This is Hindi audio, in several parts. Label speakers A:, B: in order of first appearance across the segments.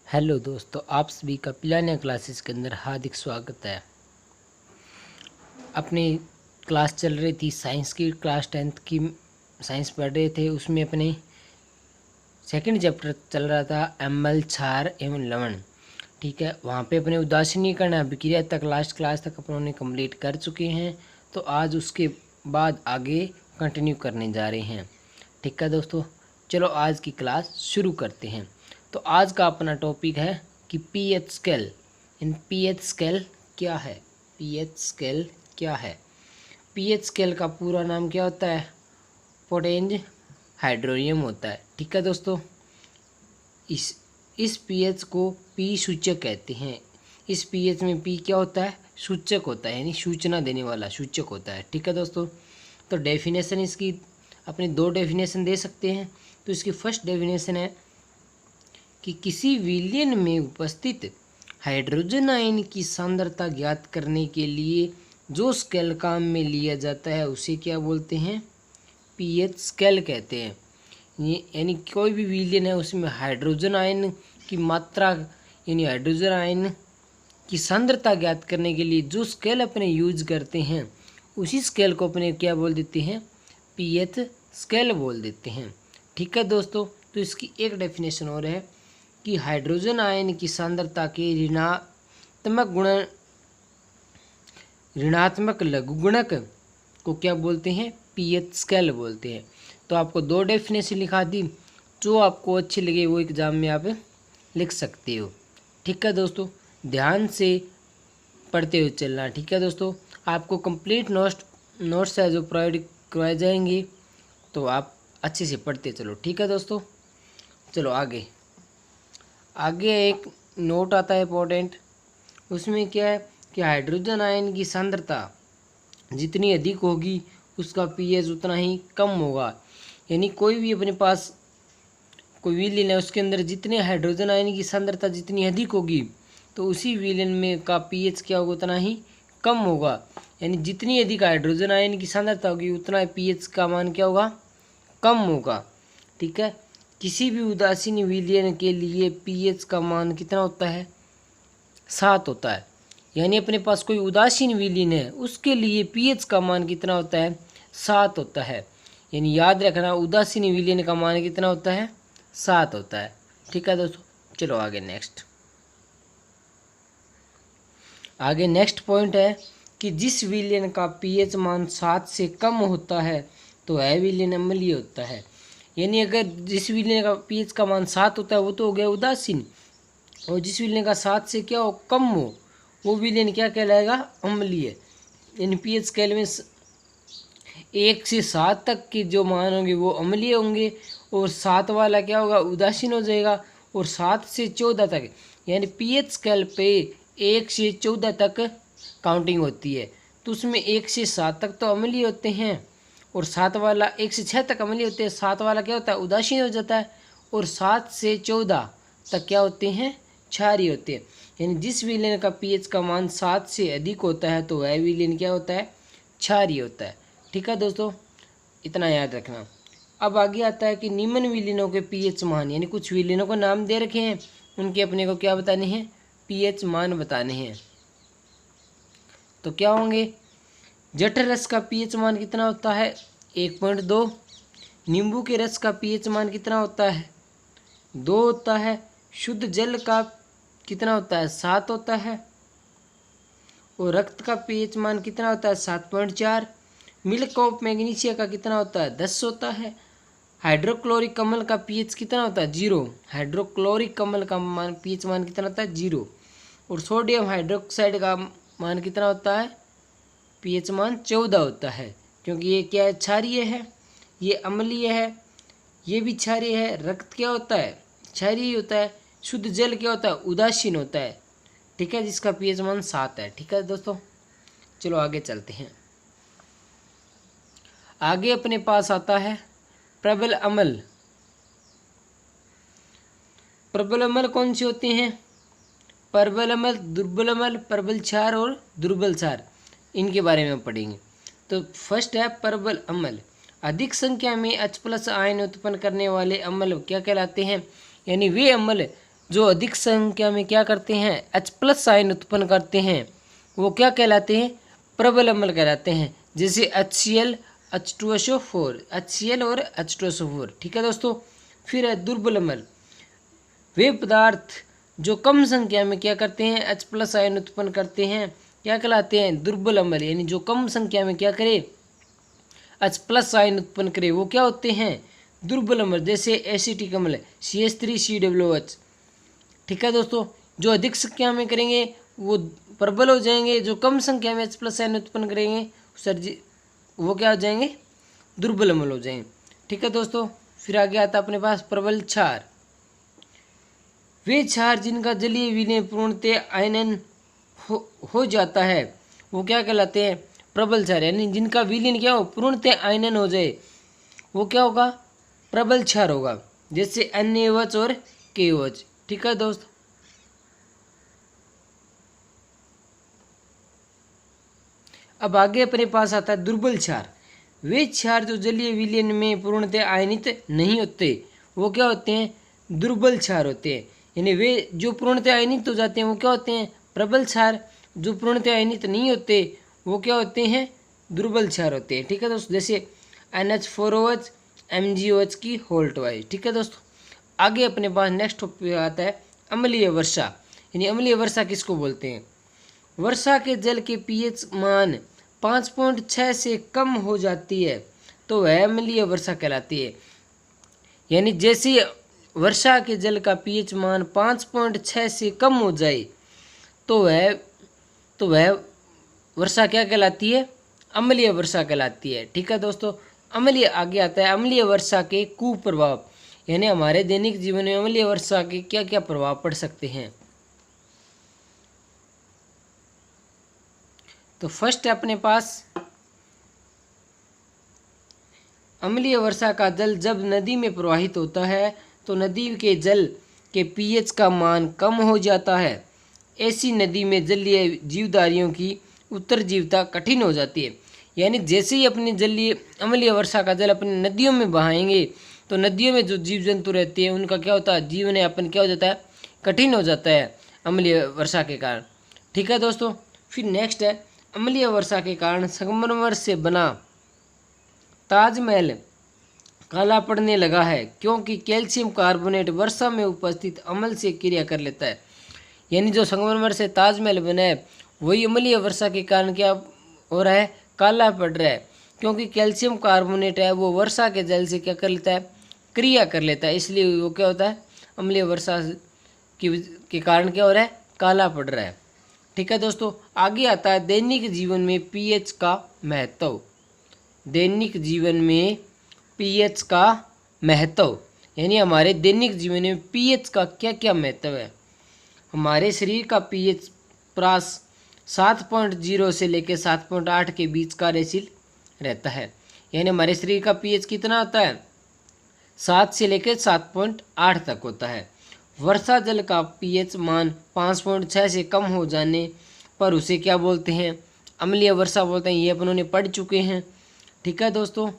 A: हेलो दोस्तों, आप सभी का पिलानिया क्लासेस के अंदर हार्दिक स्वागत है। अपनी क्लास चल रही थी साइंस की, क्लास 10th की साइंस पढ़ रहे थे। उसमें अपने सेकंड चैप्टर चल रहा था अम्ल, क्षार एवं लवण। ठीक है, वहाँ पे अपने उदासीनीकरण अभिक्रिया तक लास्ट क्लास तक अपनों कंप्लीट कर चुके हैं। तो आज उसके बाद आगे कंटिन्यू करने जा रहे हैं। ठीक है दोस्तों, चलो आज की क्लास शुरू करते हैं। तो आज का अपना टॉपिक है कि पीएच स्केल। इन पीएच स्केल क्या है? पीएच स्केल क्या है? पीएच स्केल का पूरा नाम क्या होता है? पोटेंज हाइड्रोनियम होता है। ठीक है दोस्तों, इस पीएच को पी सूचक कहते हैं। इस पीएच में पी क्या होता है? सूचक होता है, यानी सूचना देने वाला सूचक होता है। ठीक है दोस्तों, तो डेफिनेशन इसकी अपने दो डेफिनेशन दे सकते हैं। तो इसकी फर्स्ट डेफिनेशन है कि किसी विलयन में उपस्थित हाइड्रोजन आयन की सांद्रता ज्ञात करने के लिए जो स्केल काम में लिया जाता है उसे क्या बोलते हैं? पीएच स्केल कहते हैं। ये यानी कोई भी विलयन है उसमें हाइड्रोजन आयन की मात्रा यानी हाइड्रोजन आयन की सांद्रता ज्ञात करने के लिए जो स्केल अपने यूज करते हैं उसी स्केल को अपने क्या बोल देते हैं? पीएच स्केल बोल देते हैं। ठीक है दोस्तों, तो इसकी एक डेफिनेशन और है कि हाइड्रोजन आयन की सांद्रता के ऋणात्मक लघुगुणक को क्या बोलते हैं? पीएच स्केल बोलते हैं। तो आपको दो डेफिनेशन लिखा दी, जो आपको अच्छी लगे वो एग्जाम में आप लिख सकते हो। ठीक है दोस्तों, ध्यान से पढ़ते हुए चलना। ठीक है दोस्तों, आपको कंप्लीट नोट्स है जो प्रोवाइड करवाए जाएंगे, तो आप अच्छे से पढ़ते चलो। ठीक है दोस्तों, चलो आगे एक नोट आता है इंपॉर्टेंट। उसमें क्या है कि हाइड्रोजन आयन की सांद्रता जितनी अधिक होगी उसका पीएच उतना ही कम होगा। यानी कोई भी अपने पास कोई विलयन है उसके अंदर जितने हाइड्रोजन आयन की सांद्रता जितनी अधिक होगी तो उसी विलयन में का पीएच क्या होगा? उतना ही कम होगा। यानी जितनी अधिक हाइड्रोजन आयन की सांद्रता होगी उतना पीएच का मान क्या होगा? कम होगा। ठीक है, किसी भी उदासीन विलयन के लिए पीएच का मान कितना होता है? 7 होता है। यानी अपने पास कोई उदासीन विलयन है उसके लिए पीएच का मान कितना होता है? 7 होता है। यानी याद रखना, उदासीन विलयन का मान कितना होता है? 7 होता है। ठीक है दोस्तों, चलो आगे नेक्स्ट पॉइंट है कि जिस विलयन का पीएच मान 7 से कम होता है तो वह विलयन अम्लीय होता है। यानी अगर जिस विलयन का पीएच का मान 7 होता है वो तो हो गया उदासीन, और जिस विलयन का 7 से क्या हो? कम हो, वो विलयन क्या कहलाएगा? अम्लीय। यानी पीएच स्केल में 1 से 7 तक के जो मान होंगे वो अम्लीय होंगे, और 7 वाला क्या होगा? उदासीन हो जाएगा। और 7 से 14 तक यानी पीएच स्केल पे 1 से 14 तक काउंटिंग होती है, तो उसमें 1 से 7 तक तो अम्लीय होते हैं, और 7 वाला 1 से 6 तक अम्लीय होते हैं। 7 वाला क्या होता है? उदासीन हो जाता है। और 7 से 14 तक क्या होते हैं? क्षारीय होते हैं। यानी जिस विलयन का पीएच का मान 7 से अधिक होता है तो वह विलयन क्या होता है? क्षारीय होता है। ठीक है दोस्तों, इतना याद रखना। अब आगे आता है कि निम्न विलयनों के पीएच मान, यानी कुछ विलयनों को नाम दे रखे हैं, उनके अपने को क्या बताने हैं? पीएच मान बताने हैं। तो क्या होंगे? जठर रस का पीएच मान कितना होता है? 1.2। नींबू के रस का पीएच मान कितना होता है? 2 होता है। शुद्ध जल का कितना होता है? 7 होता है। और रक्त का पीएच मान कितना होता है? 7.4। मिल्क ऑफ मैग्नीशिया का कितना होता है? 10 होता है। हाइड्रोक्लोरिक अम्ल का पीएच कितना होता है? 0। हाइड्रोक्लोरिक अम्ल का मान पीएच मान कितना होता है? 0। और सोडियम हाइड्रोक्साइड का मान कितना होता है? पीएच मान 14 होता है, क्योंकि ये क्या है? क्षारीय है, ये अम्लीय है, ये भी क्षारीय है। रक्त क्या होता है? क्षारीय होता है। शुद्ध जल क्या होता है? उदासीन होता है। ठीक है, जिसका पीएच मान 7 है। ठीक है दोस्तों, चलो आगे चलते हैं। आगे अपने पास आता है प्रबल अम्ल। प्रबल अम्ल कौन से होते हैं? प्रबल अम्ल, दुर्बल अम्ल, प्रबल क्षार और दुर्बल क्षार, इनके बारे में पढ़ेंगे। तो फर्स्ट है प्रबल अम्ल। अधिक संख्या में H+ आयन उत्पन्न करने वाले अम्ल क्या कहलाते हैं? यानी वे अम्ल जो अधिक संख्या में क्या करते हैं, H+ आयन उत्पन्न करते हैं, वो क्या कहलाते हैं, प्रबल अम्ल कहलाते हैं। जैसे HCl H2SO4, HCl और H2SO4। ठीक है दोस्तों। फिर है दुर्बल अम्ल, वे पदार्थ जो कम संख्या में क्या करते हैं, H+ आयन उत्पन्न करते हैं, क्या कहलाते हैं, दुर्बल अम्ल। यानी जो कम संख्या में क्या करे, H+ आयन उत्पन्न करे, वो क्या होते हैं, दुर्बल अम्ल। जैसे एसिटिक अम्ल CH3COOH। ठीक है दोस्तों। जो अधिक संख्या में करेंगे वो प्रबल हो जाएंगे, जो कम संख्या में H+ आयन उत्पन्न करेंगे वो क्या हो जाएंगे, दुर्बल अम्ल हो जाएंगे। ठीक है दोस्तों। फिर आगे आता है अपने पास प्रबल क्षार, वे क्षार जिनका जलीय विलयन पूर्णतः आयनन हो जाता है, वो क्या कहलाते हैं, प्रबल क्षार। यानी जिनका विलयन क्या हो, पूर्णतः आयनन हो जाए, वो क्या होगा, प्रबल क्षार होगा। जैसे NaOH और KOH। ठीक है दोस्त। अब आगे अपने पास आता है दुर्बल क्षार, वे क्षार जो जलीय विलयन में पूर्णतः आयनित नहीं होते, वो क्या होते हैं, दुर्बल क्षार होते हैं। यानी वे जो पूर्णतः आयनित हो जाते हैं वो क्या होते हैं, प्रबल क्षार। जो पूर्णतः आयनित नहीं होते वो क्या होते हैं, दुर्बल क्षार होते हैं। ठीक है दोस्तों। जैसे NH4OH MgOH की होल ट्वाइस। ठीक है दोस्तों। आगे अपने पास नेक्स्ट टॉपिक आता है अम्लीय वर्षा। यानी अम्लीय वर्षा किसको बोलते हैं, वर्षा के जल के pH मान 5.6 से कम हो जाती है तो वह अम्लीय वर्षा कहलाती है। यानी जैसे वर्षा के जल का pH मान 5.6 से कम हो जाए तो वह वर्षा क्या कहलाती है, अम्लीय वर्षा कहलाती है। ठीक है दोस्तों। अम्लीय आगे आता है अम्लीय वर्षा के कुप्रभाव। यानी हमारे दैनिक जीवन में अम्लीय वर्षा के क्या क्या प्रभाव पड़ सकते हैं। तो फर्स्ट है अपने पास अम्लीय वर्षा का जल जब नदी में प्रवाहित होता है तो नदी के जल के pH का मान कम हो जाता है। ऐसी नदी में जलीय जीवधारियों की उत्तरजीविता कठिन हो जाती है। यानी जैसे ही अपनी जलीय अम्लीय वर्षा का जल अपनी नदियों में बहाएंगे तो नदियों में जो जीव जंतु रहते हैं उनका क्या होता है, जीवन यापन क्या हो जाता है, कठिन हो जाता है अम्लीय वर्षा के कारण। ठीक है दोस्तों। फिर नेक्स्ट है अम्लीय वर्षा के कारण संगमरमर से बना ताजमहल काला पड़ने लगा है, क्योंकि कैल्शियम कार्बोनेट वर्षा में उपस्थित अम्ल से क्रिया कर लेता है। यानी जो संगमरमर से ताजमहल बना है वही अम्लीय वर्षा के कारण क्या हो रहा है, काला पड़ रहा है, क्योंकि कैल्शियम कार्बोनेट है वो वर्षा के जल से क्या कर लेता है, क्रिया कर लेता है, इसलिए वो क्या होता है, अम्लीय वर्षा के कारण क्या हो रहा है, काला पड़ रहा है। ठीक है दोस्तों। आगे आता है दैनिक जीवन में pH का महत्व। दैनिक जीवन में pH का महत्व, यानी हमारे दैनिक जीवन में pH का क्या क्या महत्व है। हमारे शरीर का pH प्रास 7.0 से लेकर 7.8 के बीच कार्यशील रहता है। यानी हमारे शरीर का pH कितना होता है, 7 से लेकर 7.8 तक होता है। वर्षा जल का pH मान 5.6 से कम हो जाने पर उसे क्या बोलते हैं, अम्लीय वर्षा बोलते हैं। ये अपन ने पढ़ चुके हैं। ठीक है दोस्तों।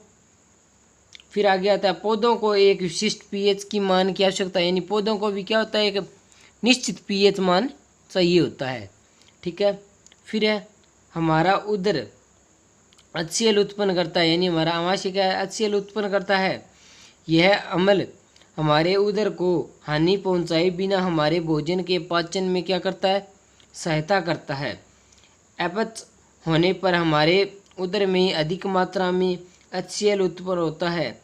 A: फिर आगे आता है पौधों को एक विशिष्ट pH की मान की आवश्यकता है। यानी पौधों को भी क्या होता है, एक निश्चित pH मान चाहिए होता है। ठीक है। फिर है हमारा उदर HCl उत्पन्न करता है। यानी हमारा आमाशय क्या है, HCl उत्पन्न करता है। यह अम्ल हमारे उदर को हानि पहुंचाए बिना हमारे भोजन के पाचन में क्या करता है, सहायता करता है। अपच होने पर हमारे उदर में अधिक मात्रा में HCl उत्पन्न होता है,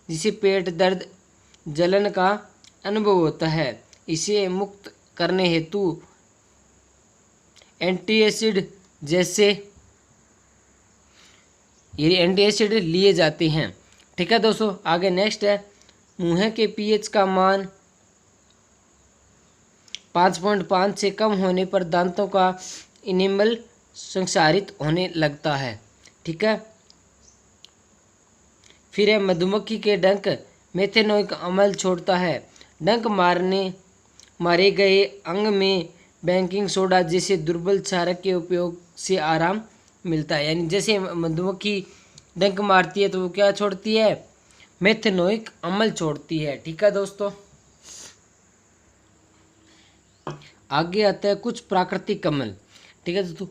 A: जिसे पेट दर्द जलन का अनुभव होता है। इसे मुक्त करने हेतु एंटीएसिड जैसे ये एंटीएसिड लिए जाते हैं। ठीक है दोस्तों। आगे नेक्स्ट है मुंह के pH का मान 5.5 से कम होने पर दांतों का इनेमल संक्षारित होने लगता है। ठीक है। फिर है मधुमक्खी के डंक मेथेनोइक अम्ल छोड़ता है। डंक मारे गए अंग में बेकिंग सोडा जैसे दुर्बल क्षारक के उपयोग से आराम मिलता है। यानी जैसे मधुमक्खी डंक मारती है तो वो क्या छोड़ती है, मेथेनोइक अम्ल छोड़ती है। ठीक है दोस्तों। आगे आता है कुछ प्राकृतिक अम्ल। ठीक है दोस्तों,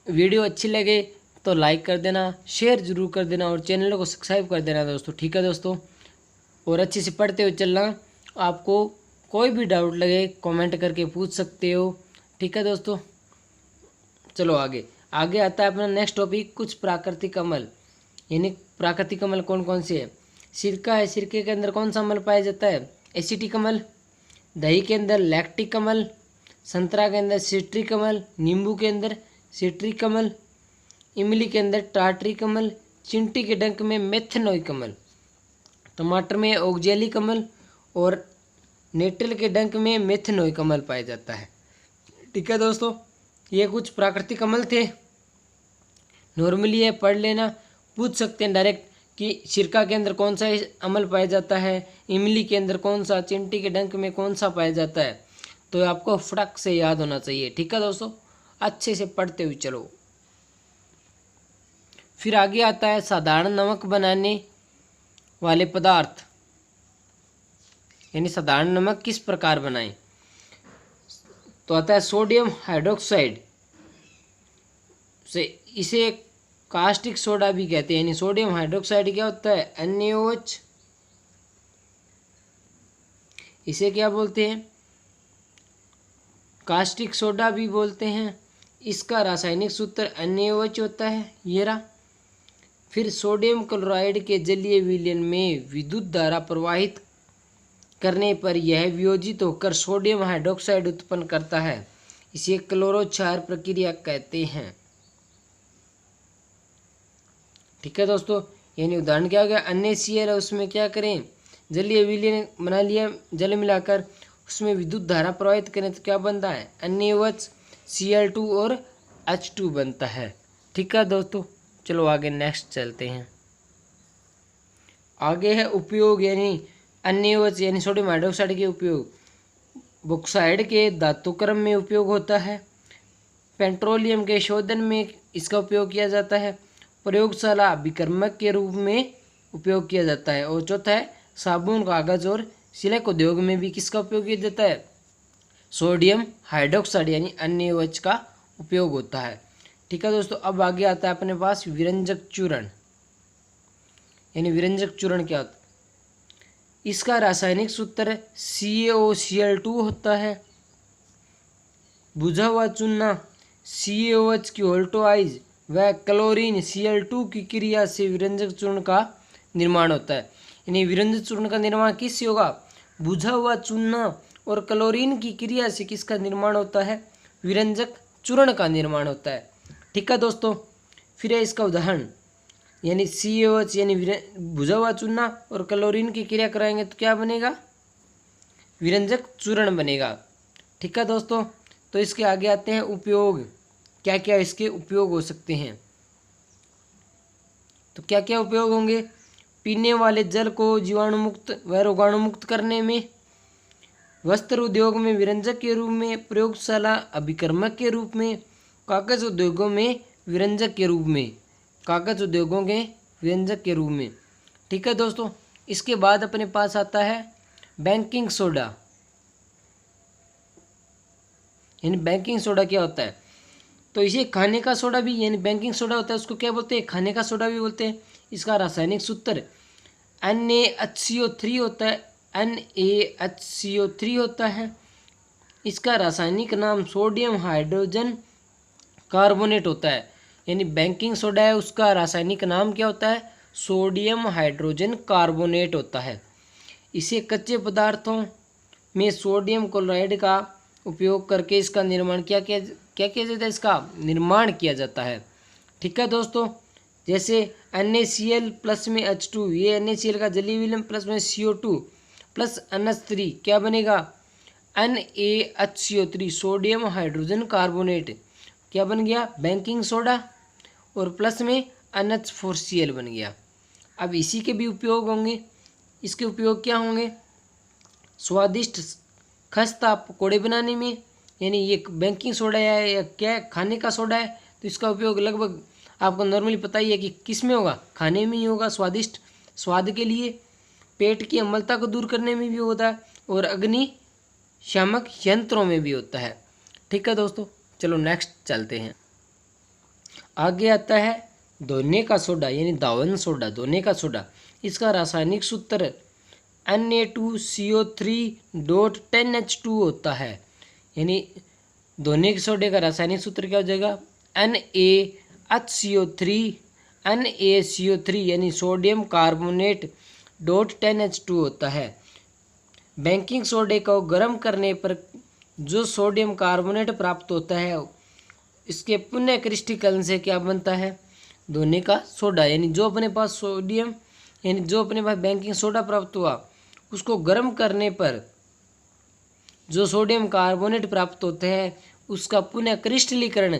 A: वीडियो अच्छी लगे तो लाइक कर देना, शेयर जरूर कर देना और चैनल को सब्सक्राइब कर देना दोस्तों। ठीक है दोस्तों, और अच्छे से पढ़ते हुए चलना। आपको कोई भी डाउट लगे कमेंट करके पूछ सकते हो। ठीक है दोस्तों, चलो आगे आता है अपना नेक्स्ट टॉपिक कुछ प्राकृतिक अम्ल। यानी प्राकृतिक अम्ल कौन कौन से है। सिरका है, सिरके के अंदर कौन सा अम्ल पाया जाता है, एसिटिक अम्ल। दही के अंदर लैक्टिक अम्ल, संतरा के अंदर सिट्रिक अम्ल, नींबू के अंदर सिट्रिक अम्ल, इमली के अंदर टार्टरिक अम्ल, चिंटी के डंक में मेथनोइक अम्ल, टमाटर में ऑक्जेलिक अम्ल और नेट्रल के डंक में मेथनोइक अम्ल पाया जाता है। ठीक है दोस्तों, ये कुछ प्राकृतिक अम्ल थे। नॉर्मली ये पढ़ लेना, पूछ सकते हैं डायरेक्ट कि सिरका के अंदर कौन सा अम्ल पाया जाता है, इमली के अंदर कौन सा, चिंटी के डंक में कौन सा पाया जाता है, तो आपको फटक से याद होना चाहिए। ठीक है दोस्तों, अच्छे से पढ़ते हुए चलो। फिर आगे आता है साधारण नमक बनाने वाले पदार्थ। यानी साधारण नमक किस प्रकार बनाएं, तो आता है सोडियम हाइड्रोक्साइड से, इसे कास्टिक सोडा भी कहते हैं। यानी सोडियम हाइड्रोक्साइड क्या होता है, NaOH। इसे क्या बोलते हैं, कास्टिक सोडा भी बोलते हैं। इसका रासायनिक सूत्र NaOH होता है, ये रहा। फिर सोडियम क्लोराइड के जलीय विलयन में विद्युत धारा प्रवाहित करने पर यह वियोजित होकर सोडियम हाइड्रोक्साइड उत्पन्न करता है। इसे क्लोरोक्षार प्रक्रिया कहते हैं। ठीक है दोस्तों, यानी उदाहरण क्या हो गया, NaCl है, उसमें क्या करें, जलीय विलयन बना लिया, जल मिलाकर उसमें विद्युत धारा प्रवाहित करें तो क्या बनता है, NaOH, Cl2 और H2 बनता है। ठीक है दोस्तों, चलो आगे नेक्स्ट चलते हैं। आगे है उपयोग, यानी NaOH यानी सोडियम हाइड्रोक्साइड के उपयोग। बॉक्साइड के धातुक्रम में उपयोग होता है, पेट्रोलियम के शोधन में इसका उपयोग किया जाता है, प्रयोगशाला अभिकर्मक के रूप में उपयोग किया जाता है, और चौथा है साबुन, कागज और सिलक उद्योग में भी किसका उपयोग किया जाता है, सोडियम हाइड्रोक्साइड यानी NaOH का उपयोग होता है। ठीक है दोस्तों, अब आगे आता है अपने पास विरंजक चूर्ण। यानी विरंजक चूर्ण क्या होता है, इसका रासायनिक सूत्र CaOCl2 होता है। बुझा हुआ चूना CaOH की ऑल्टोआइज व क्लोरीन Cl2 की क्रिया से विरंजक चूर्ण का निर्माण होता है। यानी विरंजक चूर्ण का निर्माण किससे होगा, बुझा हुआ चूना और क्लोरीन की क्रिया से किसका निर्माण होता है, विरंजक चूर्ण का निर्माण होता है। ठीक है दोस्तों, फिर है इसका उदाहरण, यानी CaOH यानी बुझा हुआ चूना और क्लोरीन की क्रिया कराएंगे तो क्या बनेगा, विरंजक चूर्ण बनेगा। ठीक है दोस्तों, तो इसके आगे आते हैं उपयोग, क्या क्या इसके उपयोग हो सकते हैं। तो क्या क्या उपयोग होंगे, पीने वाले जल को जीवाणुमुक्त व रोगाणुमुक्त करने में, वस्त्र उद्योग में विरंजक के रूप में, प्रयोगशाला अभिकर्मक के रूप में, कागज उद्योगों में विरंजक के रूप में, कागज उद्योगों के विरंजक के रूप में। ठीक है दोस्तों, इसके बाद अपने पास आता है बेकिंग सोडा। यानी बेकिंग सोडा क्या होता है, तो इसे खाने का सोडा भी, यानी बेकिंग सोडा होता है, उसको क्या बोलते हैं, खाने का सोडा भी बोलते हैं। इसका रासायनिक सूत्र NaHCO3 होता है, NaHCO3 होता है। इसका रासायनिक नाम सोडियम हाइड्रोजन कार्बोनेट होता है। यानी बेकिंग सोडा है, उसका रासायनिक नाम क्या होता है, सोडियम हाइड्रोजन कार्बोनेट होता है। इसे कच्चे पदार्थों में सोडियम क्लोराइड का उपयोग करके इसका निर्माण क्या किया जाता है, इसका निर्माण किया जाता है। ठीक है दोस्तों, जैसे NaCl प्लस में H2, ये NaCl का जलीय विलयन प्लस में CO2 प्लस NH3 क्या बनेगा, NaHCO3 सोडियम हाइड्रोजन कार्बोनेट क्या बन गया, बेकिंग सोडा, और प्लस में NH4Cl बन गया। अब इसी के भी उपयोग होंगे, इसके उपयोग क्या होंगे, स्वादिष्ट खस्ता पकौड़े बनाने में। यानी ये बेकिंग सोडा है या क्या है, खाने का सोडा है, तो इसका उपयोग लगभग आपको नॉर्मली पता ही है कि किस में होगा, खाने में ही होगा, स्वादिष्ट स्वाद के लिए। पेट की अम्लता को दूर करने में भी होता है, और अग्नि शामक यंत्रों में भी होता है। ठीक है दोस्तों, चलो नेक्स्ट चलते हैं। आगे आता है धोने का सोडा यानी धावन सोडा, धोने का सोडा। इसका रासायनिक सूत्र Na2CO3.10H2 होता है। यानी धोने के सोडे का रासायनिक सूत्र क्या हो जाएगा, NaHCO3 यानी सोडियम कार्बोनेट .10H2 होता है। बेकिंग सोडे को गर्म करने पर जो सोडियम कार्बोनेट प्राप्त होता है, इसके पुनः क्रिस्टलीकरण से क्या बनता है, धोने का सोडा। यानी जो अपने पास सोडियम यानी जो अपने पास बेकिंग सोडा प्राप्त हुआ, उसको गर्म करने पर जो सोडियम कार्बोनेट प्राप्त होते हैं, उसका पुनः क्रिस्टलीकरण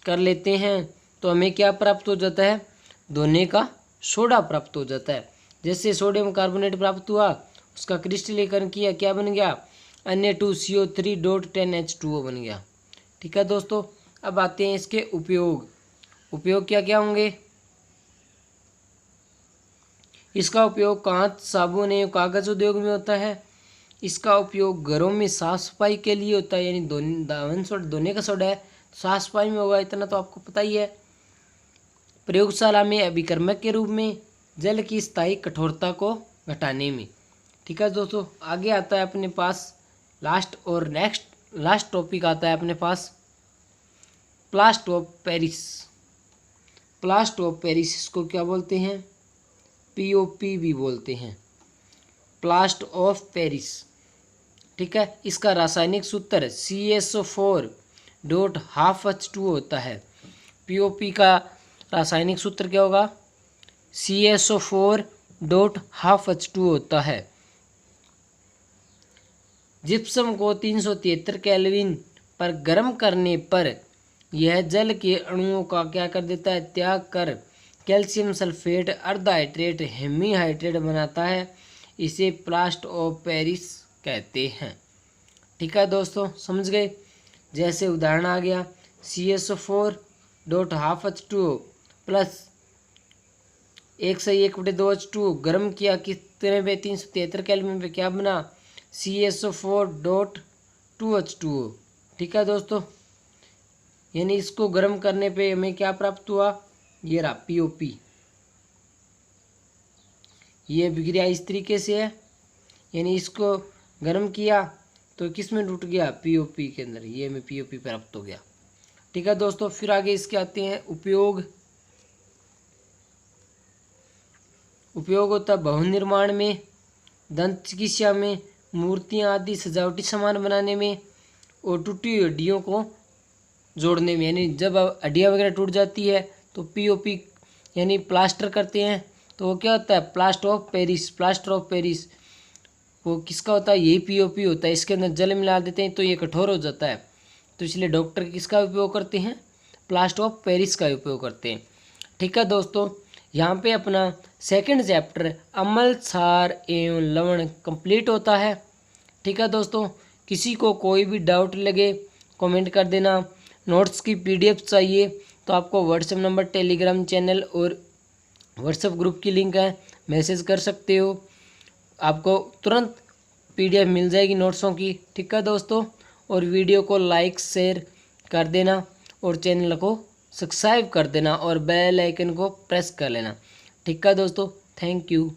A: कर लेते हैं, तो हमें क्या प्राप्त हो जाता है, धोने का सोडा प्राप्त हो जाता है। जैसे सोडियम कार्बोनेट प्राप्त हुआ, उसका क्रिस्टलीकरण किया, क्या बन गया, Na2CO3.10H2O बन गया। ठीक है दोस्तों, अब आते हैं इसके उपयोग। उपयोग क्या क्या होंगे। इसका उपयोग कांच, साबुन एवं कागज उद्योग में होता है। इसका उपयोग घरों में साफ सफाई के लिए होता है। यानी धावन सोडा धोने का सोडा है, साफ सफाई में होगा, इतना तो आपको पता ही है। प्रयोगशाला में अभिकर्मक के रूप में, जल की स्थायी कठोरता को घटाने में। ठीक है दोस्तों, आगे आता है अपने पास लास्ट टॉपिक आता है अपने पास plaster of Paris. Plaster of Paris इसको क्या बोलते हैं, POP भी बोलते हैं, प्लास्टर ऑफ पेरिस। ठीक है, इसका रासायनिक सूत्र CSO4.12H2 होता है। POP का रासायनिक सूत्र क्या होगा, CSO4.12H2 होता है। जिप्सम को 373 केल्विन पर गर्म करने पर यह जल के अणुओं का क्या कर देता है, त्याग कर कैल्शियम सल्फेट अर्धहाइड्रेट हेमीहाइड्रेट बनाता है। इसे प्लास्टर ऑफ पेरिस कहते हैं। ठीक है दोस्तों, समझ गए। जैसे उदाहरण आ गया, CSO4.12H2O प्लस 1/1/2H2O गर्म किया कितने पे, 373 केल्विन पे, क्या बना, CSO4.2H2O। ठीक है दोस्तों, यानी इसको गर्म करने पे हमें क्या प्राप्त हुआ, ये रहा POP। ये विक्रिया इस तरीके से है, यानी इसको गर्म किया तो किस में टूट गया, POP के अंदर, ये में POP प्राप्त हो गया। ठीक है दोस्तों, फिर आगे इसके आते हैं उपयोग। उपयोग होता है भवन निर्माण में, दंत चिकित्सा में, मूर्तियाँ आदि सजावटी सामान बनाने में, और टूटी हड्डियों को जोड़ने में। यानी जब हड्डियाँ वगैरह टूट जाती है तो POP यानी प्लास्टर करते हैं, तो वो क्या होता है, plaster of Paris. Plaster of Paris वो किसका होता है, यही POP होता है। इसके अंदर जल मिला देते हैं तो ये कठोर हो जाता है, तो इसलिए डॉक्टर किसका उपयोग करते हैं, प्लास्टर ऑफ पेरिस का उपयोग करते हैं। ठीक है दोस्तों, यहाँ पे अपना सेकंड चैप्टर अम्ल, क्षार एवं लवण कंप्लीट होता है। ठीक है दोस्तों, किसी को कोई भी डाउट लगे कमेंट कर देना। नोट्स की PDF चाहिए तो आपको व्हाट्सएप नंबर, टेलीग्राम चैनल और व्हाट्सएप ग्रुप की लिंक है, मैसेज कर सकते हो, आपको तुरंत PDF मिल जाएगी नोट्सों की। ठीक है दोस्तों, और वीडियो को लाइक शेयर कर देना और चैनल को सब्सक्राइब कर देना और बेल आइकन को प्रेस कर लेना। ठीक है दोस्तों, थैंक यू।